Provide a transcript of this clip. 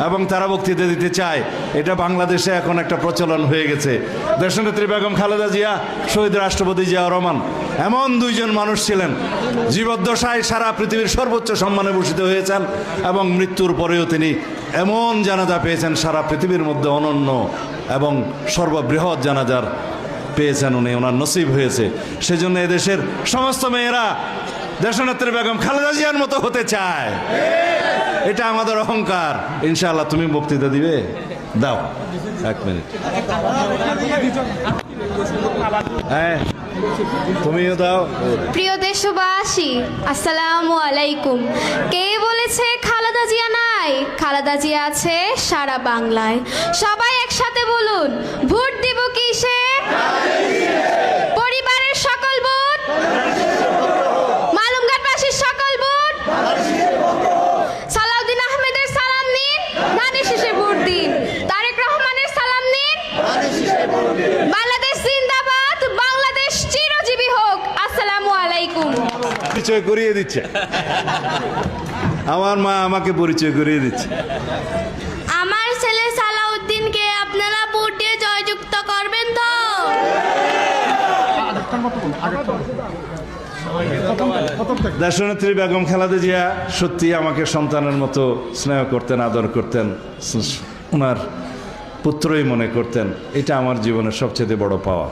এবং তারা বক্তৃতা দিতে চায়। এটা বাংলাদেশে এখন একটা প্রচলন হয়ে গেছে। দেশনেত্রী বেগম খালেদা জিয়া, শহীদ রাষ্ট্রপতি জিয়াউর রহমান এমন দুইজন মানুষ ছিলেন, জীবদ্দশায় সারা পৃথিবীর সর্বোচ্চ সম্মানে ভূষিত হয়েছেন এবং মৃত্যুর পরেও তিনি এমন জানাজা পেয়েছেন সারা পৃথিবীর মধ্যে অনন্য এবং সর্ববৃহৎ জানাজার পেয়েছেন উনি, ওনার নসিব হয়েছে। সেজন্য এদেশের সমস্ত মেয়েরা দেশনেত্রী বেগম খালেদা জিয়ার মতো হতে চায়। এটা আমাদের অহংকার। ইনশাআল্লাহ তুমি বক্তৃতা দিবে? দাও 1 মিনিট। হ্যাঁ, তুমিও দাও। প্রিয় দেশবাসী, আসসালামু আলাইকুম। কে বলেছে খালেদা জিয়া নাই? খালেদা জিয়া আছে সারা বাংলায়। সবাই একসাথে বলুন, ভোট দিব কিসে? পরিবারের সকল ভোট, মালুমঘাটবাসীর সকল ভোট, সালাউদ্দিন আহমেদের সালাম নিন, ধানের শীষে ভোট দিন। তারেক রহমানের সালাম নিন, বাংলাদেশ জিন্দাবাদ, বাংলাদেশ চিরজীবী হোক। আসসালামু আলাইকুম। পরিচয় করিয়ে দিচ্ছে, আমার মা আমাকে পরিচয় করিয়ে দিচ্ছে। আমার ছেলে সালাউদ্দিনকে আপনারা ভোট দিয়ে জয়যুক্ত করবেন তো? দেশনেত্রী বেগম খালেদা জিয়া সত্যি আমাকে সন্তানের মতো স্নেহ করতেন, আদর করতেন, ওনার পুত্রই মনে করতেন। এটা আমার জীবনের সবচেয়ে বড় পাওয়া।